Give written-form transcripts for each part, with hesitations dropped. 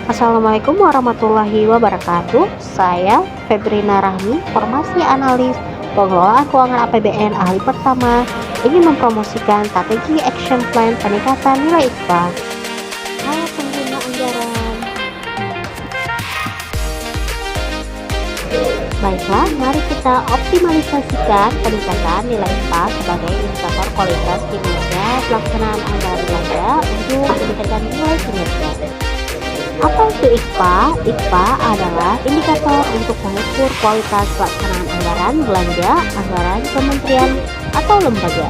Assalamualaikum warahmatullahi wabarakatuh. Saya Febrina Rahmi, formasi analis pengelolaan keuangan APBN ahli pertama, ingin mempromosikan strategi action plan peningkatan nilai IPA. Halo pengguna anggaran. Baiklah, mari kita optimalisasikan peningkatan nilai IPA sebagai indikator kualitas kinerja pelaksanaan anggaran belanja untuk meningkatkan nilai kinerja. Apa itu IKPA? IKPA adalah indikator untuk mengukur kualitas pelaksanaan anggaran belanja anggaran kementerian atau lembaga.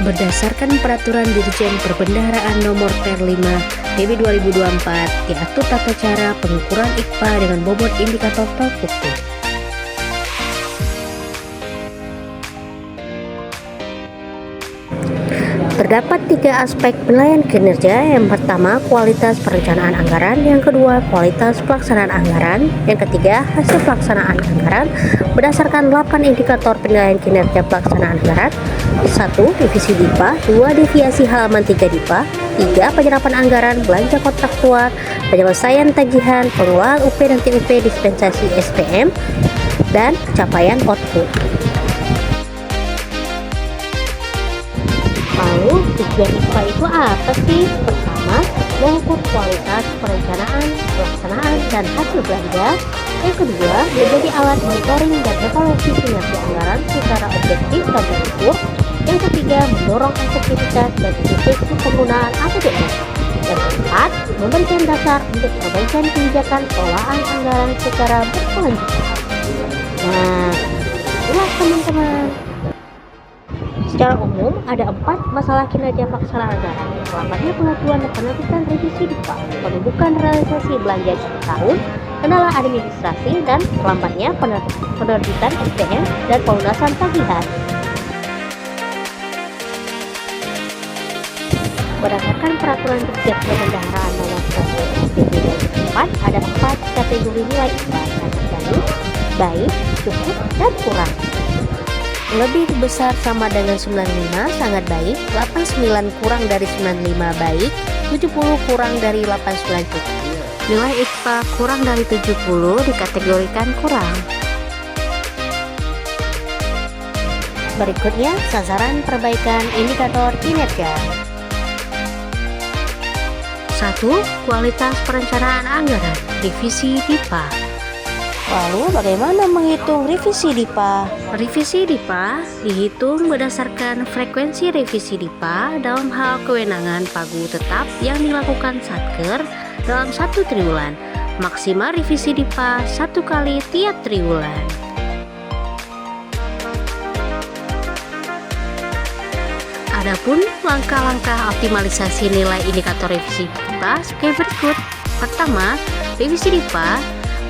Berdasarkan Peraturan Dirjen Perbendaharaan Nomor Per 5 TB 2024, diatur tata cara pengukuran IKPA dengan bobot indikator terstruktur. Terdapat 3 aspek penilaian kinerja. Yang pertama, kualitas perencanaan anggaran. Yang kedua, kualitas pelaksanaan anggaran. Yang ketiga, hasil pelaksanaan anggaran berdasarkan 8 indikator penilaian kinerja pelaksanaan anggaran. 1. Divisi DIPA. 2. Deviasi halaman 3 DIPA. 3. Penyerapan anggaran belanja kontraktual, penyelesaian tagihan, pengelolaan UP dan TUP dispensasi SPM, dan capaian output. Lalu, tujuan IKPA itu apa sih? Pertama, mengukur kualitas perencanaan, pelaksanaan, dan hasil belanja. Yang kedua, menjadi alat monitoring dan evaluasi kinerja anggaran secara objektif dan terukur. Yang ketiga, mendorong efektivitas dan efisiensi penggunaan APBN. Yang keempat, memberikan dasar untuk perbaikan kebijakan pengelolaan anggaran secara berkelanjutan. Nah, itulah teman-teman. Secara umum, ada 4 masalah kinerja pelaksanaan anggaran. Lambatnya pengaturan dan penerbitan revisi DIPA, penumbukan realisasi belanja tahun, kendala administrasi, dan lambatnya penerbitan SPM dan pelunasan tagihan. Berdasarkan Peraturan Dirjen Perbendaharaan Nomor 1/2024, ada 4 kategori nilai IPA, yakni baik, cukup, dan kurang. Lebih besar sama dengan 95 sangat baik, 89 kurang dari 95 baik, 70 kurang dari 89 cukup. Nilai IKPA kurang dari 70 dikategorikan kurang. Berikutnya, sasaran perbaikan indikator kinerja. 1. Kualitas perencanaan anggaran, divisi DIPA. Lalu, bagaimana menghitung revisi DIPA? Revisi DIPA dihitung berdasarkan frekuensi revisi DIPA dalam hal kewenangan pagu tetap yang dilakukan Satker dalam 1 triwulan. Maksimal revisi DIPA 1 kali tiap triwulan. Adapun langkah-langkah optimalisasi nilai indikator revisi DIPA sebagai berikut. Pertama, revisi DIPA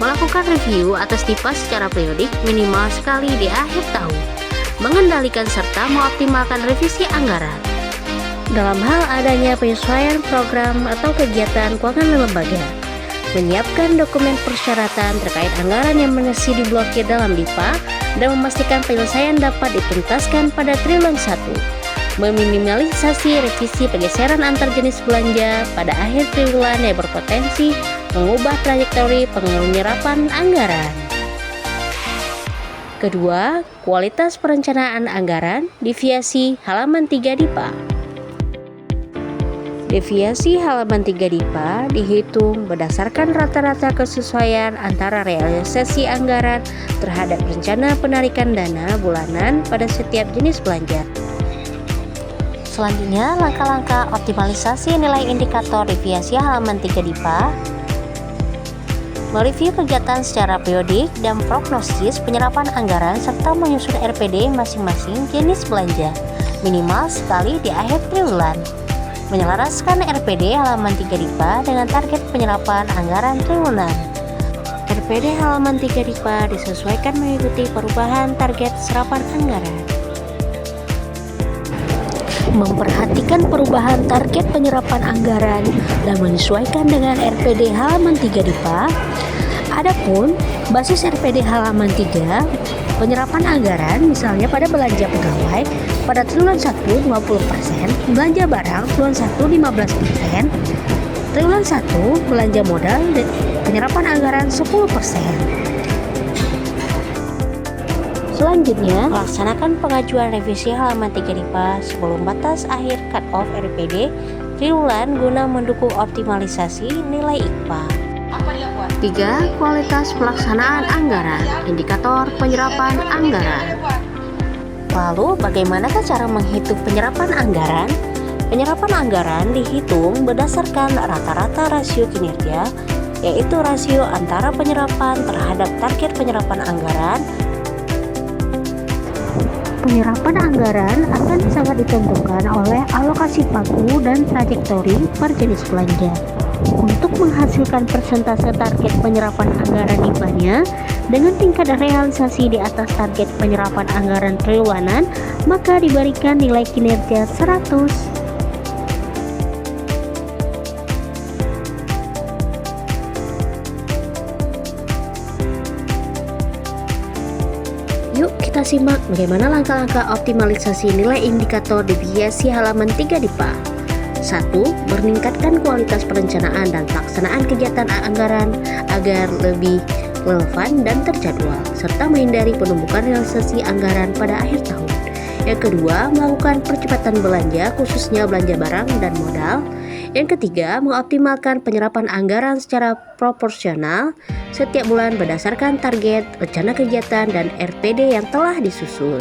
melakukan review atas DIPA secara periodik minimal sekali di akhir tahun, mengendalikan serta mengoptimalkan revisi anggaran. Dalam hal adanya penyesuaian program atau kegiatan keuangan lembaga, menyiapkan dokumen persyaratan terkait anggaran yang masih diblokir dalam DIPA dan memastikan penyelesaian dapat dituntaskan pada triwulan 1. Meminimalisasi revisi pergeseran antar jenis belanja pada akhir triwulan yang berpotensi mengubah trajektori penyerapan anggaran. Kedua, kualitas perencanaan anggaran, deviasi halaman 3 DIPA. Deviasi halaman 3 DIPA dihitung berdasarkan rata-rata kesesuaian antara realisasi anggaran terhadap rencana penarikan dana bulanan pada setiap jenis belanja. Selanjutnya, langkah-langkah optimalisasi nilai indikator deviasi halaman 3 DIPA. Mereview kegiatan secara periodik dan prognosis penyerapan anggaran serta menyusun RPD masing-masing jenis belanja minimal sekali di akhir triwulan. Menyelaraskan RPD halaman 3 DIPA dengan target penyerapan anggaran triwulan. RPD halaman 3 DIPA disesuaikan mengikuti perubahan target serapan anggaran. Memperhatikan perubahan target penyerapan anggaran dan menyesuaikan dengan RPD halaman 3 DIPA. Adapun basis RPD halaman 3, penyerapan anggaran misalnya pada belanja pegawai pada triwulan 1 20%, belanja barang triwulan 1 15%, Triwulan 1 belanja modal dan penyerapan anggaran 10%. Selanjutnya, laksanakan pengajuan revisi halaman 3 DIPA sebelum batas akhir cut-off RPD triwulan guna mendukung optimalisasi nilai IPA. 3. Kualitas pelaksanaan anggaran, indikator penyerapan anggaran. Lalu, bagaimanakah cara menghitung penyerapan anggaran? Penyerapan anggaran dihitung berdasarkan rata-rata rasio kinerja, yaitu rasio antara penyerapan terhadap target penyerapan anggaran. Penyerapan anggaran akan sangat ditentukan oleh alokasi pagu dan trajektori per jenis belanja. Untuk menghasilkan persentase target penyerapan anggaran IPA-nya dengan tingkat realisasi di atas target penyerapan anggaran triwulan, maka diberikan nilai kinerja 100. Yuk kita simak bagaimana langkah-langkah optimalisasi nilai indikator deviasi halaman 3 DIPA. 1. Meningkatkan kualitas perencanaan dan pelaksanaan kegiatan anggaran agar lebih relevan dan terjadwal, serta menghindari penumpukan realisasi anggaran pada akhir tahun. Yang kedua, melakukan percepatan belanja, khususnya belanja barang dan modal. Yang ketiga, mengoptimalkan penyerapan anggaran secara proporsional setiap bulan berdasarkan target, rencana kegiatan, dan RPD yang telah disusun.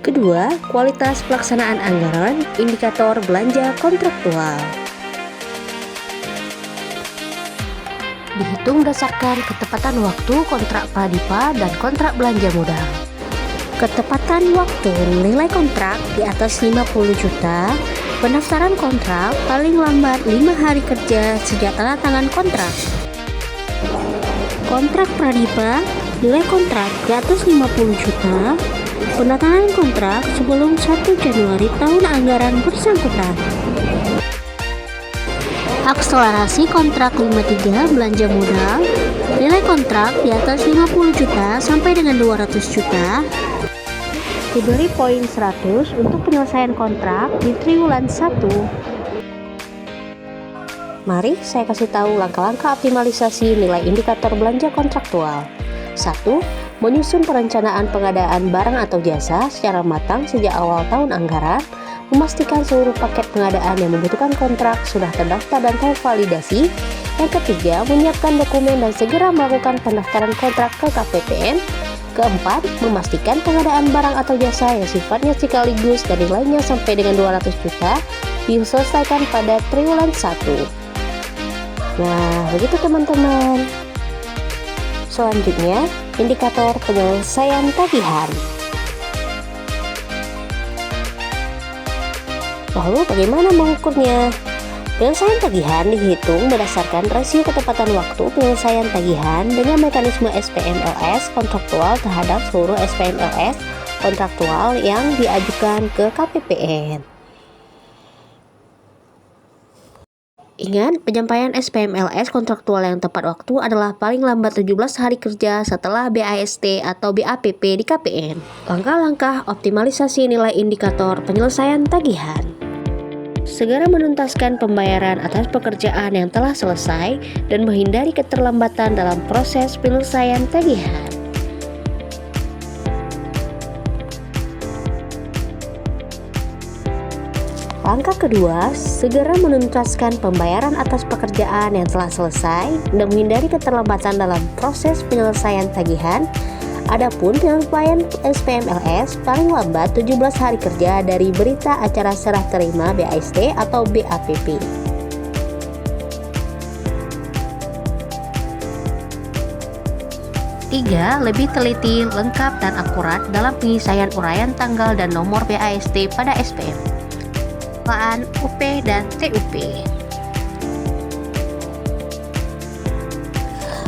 Kedua, kualitas pelaksanaan anggaran, indikator belanja kontraktual. Dihitung berdasarkan ketepatan waktu kontrak pradipa dan kontrak belanja modal. Ketepatan waktu nilai kontrak di atas 50 juta, pendaftaran kontrak paling lambat 5 hari kerja sejak tanda tangan kontrak. Kontrak pradipa, nilai kontrak di atas 50 juta, penandatanganan kontrak sebelum 1 Januari tahun anggaran bersangkutan. Akselerasi kontrak 53 belanja modal, nilai kontrak di atas 50 juta sampai dengan 200 juta, diberi poin 100 untuk penyelesaian kontrak di triwulan 1. Mari saya kasih tahu langkah-langkah optimalisasi nilai indikator belanja kontraktual. 1. Menyusun perencanaan pengadaan barang atau jasa secara matang sejak awal tahun anggaran, memastikan seluruh paket pengadaan yang membutuhkan kontrak sudah terdaftar dan tervalidasi. Yang ketiga, menyiapkan dokumen dan segera melakukan pendaftaran kontrak ke KPPN. Keempat, memastikan pengadaan barang atau jasa yang sifatnya sekaligus dan nilainya sampai dengan 200 juta diselesaikan pada triwulan 1. Nah, begitu teman-teman. Selanjutnya, indikator penyelesaian tagihan. Lalu bagaimana mengukurnya? Penyelesaian tagihan dihitung berdasarkan rasio ketepatan waktu penyelesaian tagihan dengan mekanisme SPMLS kontraktual terhadap seluruh SPMLS kontraktual yang diajukan ke KPPN. Ingat, penyampaian SPMLS kontraktual yang tepat waktu adalah paling lambat 17 hari kerja setelah BAST atau BAPP di KPN. Langkah-langkah optimalisasi nilai indikator penyelesaian tagihan. Segera menuntaskan pembayaran atas pekerjaan yang telah selesai dan menghindari keterlambatan dalam proses penyelesaian tagihan. Langkah kedua, segera menuntaskan pembayaran atas pekerjaan yang telah selesai dan menghindari keterlambatan dalam proses penyelesaian tagihan. Adapun penyampaian SPMLS paling lambat 17 hari kerja dari berita acara serah terima BAST atau BAPP. Tiga, lebih teliti, lengkap, dan akurat dalam penyelesaian uraian tanggal dan nomor BAST pada SPM. Pengelolaan UP dan TUP.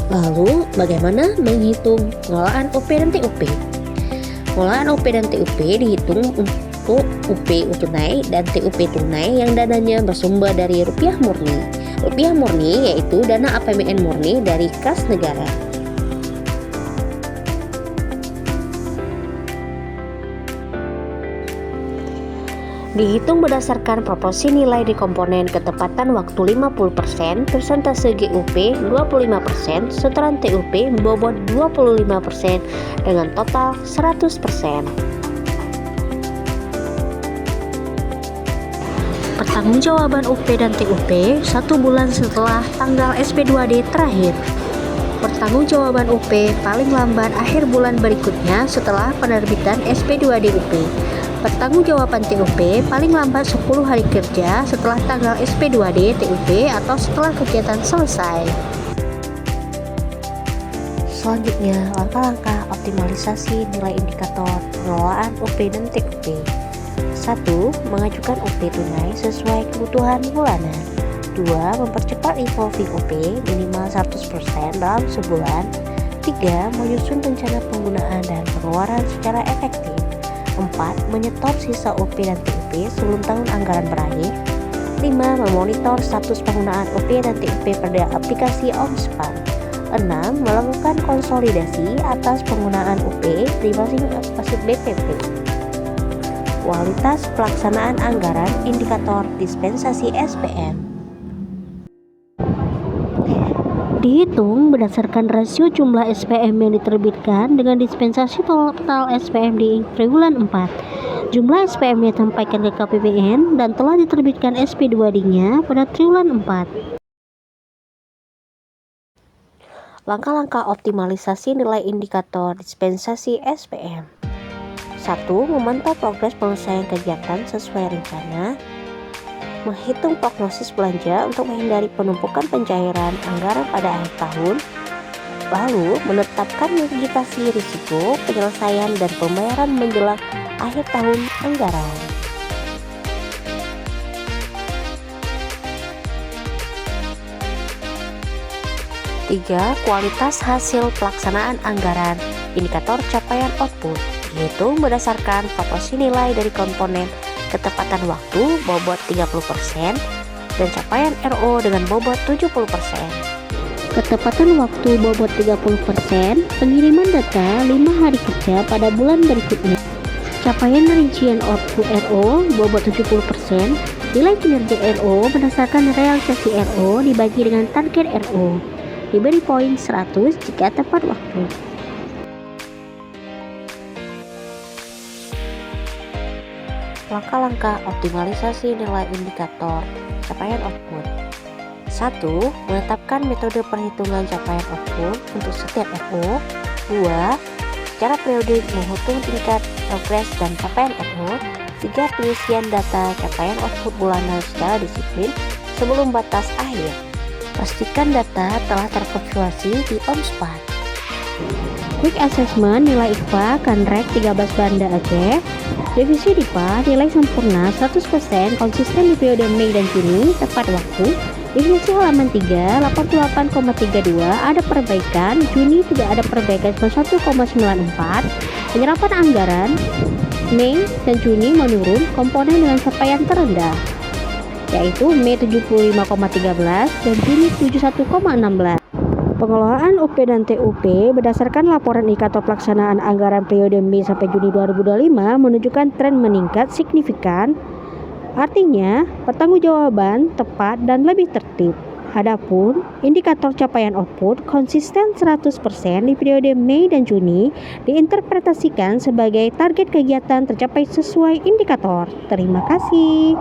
Lalu, bagaimana menghitung pengelolaan UP dan TUP? Pengelolaan UP dan TUP dihitung untuk UP tunai dan TUP tunai yang dananya bersumber dari rupiah murni. Rupiah murni yaitu dana APBN murni dari kas negara. Dihitung berdasarkan proporsi nilai di komponen ketepatan waktu 50%, persentase GUP 25%, setoran TUP bobot 25% dengan total 100%. Pertanggungjawaban UP dan TUP 1 bulan setelah tanggal SP2D terakhir. Pertanggungjawaban UP paling lambat akhir bulan berikutnya setelah penerbitan SP2D UP. Pertanggungjawaban TUP paling lambat 10 hari kerja setelah tanggal SP2D TUP atau setelah kegiatan selesai. Selanjutnya, langkah-langkah optimalisasi nilai indikator pengelolaan UP dan TUP. 1. Mengajukan UP tunai sesuai kebutuhan bulanan. 2. Mempercepat revolving UP minimal 100% dalam sebulan. 3. Menyusun rencana penggunaan dan pengeluaran secara efektif. 4. Menyetor sisa UP dan TUP sebelum tahun anggaran berakhir. 5. Memonitor status penggunaan UP dan TUP pada aplikasi OMSPAN. 6. Melakukan konsolidasi atas penggunaan UP di masing-masing BPP. Kualitas pelaksanaan anggaran indikator dispensasi SPM. Dihitung berdasarkan rasio jumlah SPM yang diterbitkan dengan dispensasi total SPM di triwulan 4. Jumlah SPM yang disampaikan ke KPPN dan telah diterbitkan SP2D-nya pada triwulan 4. Langkah-langkah optimalisasi nilai indikator dispensasi SPM. 1. Memantau progres penyelesaian kegiatan sesuai rencana. Menghitung prognosis belanja untuk menghindari penumpukan pencairan anggaran pada akhir tahun. Lalu, menetapkan mitigasi risiko penyelesaian dan pembayaran menjelang akhir tahun anggaran. Tiga, kualitas hasil pelaksanaan anggaran indikator capaian output dihitung berdasarkan proporsi nilai dari komponen ketepatan waktu bobot 30% dan capaian RO dengan bobot 70%. Ketepatan waktu bobot 30%, pengiriman data 5 hari kerja pada bulan berikutnya. Capaian rincian output RO bobot 70%, nilai kinerja RO berdasarkan realisasi RO dibagi dengan target RO. Diberi poin 100 jika tepat waktu. Langkah-langkah optimalisasi nilai indikator capaian output. 1. Menetapkan metode perhitungan capaian output untuk setiap RO. 2. Secara periodik menghitung tingkat progres dan capaian RO. 3. Pengisian data capaian output bulanan secara disiplin sebelum batas akhir. Pastikan data telah terkonfigurasi di OMSPAN. Quick Assessment nilai IPA Kanrek 13 Banda Aceh. Revisi DIPA nilai sempurna 100% konsisten di periode Mei dan Juni tepat waktu. Definisi halaman 3 88,32 ada perbaikan, Juni tidak ada perbaikan 1,94. Penyerapan anggaran Mei dan Juni menurun komponen dengan capaian terendah yaitu Mei 75,13 dan Juni 71,16. Pengelolaan UP dan TUP berdasarkan laporan indikator pelaksanaan anggaran periode Mei sampai Juni 2025 menunjukkan tren meningkat signifikan. Artinya, pertanggungjawaban tepat dan lebih tertib. Adapun indikator capaian output konsisten 100% di periode Mei dan Juni diinterpretasikan sebagai target kegiatan tercapai sesuai indikator. Terima kasih.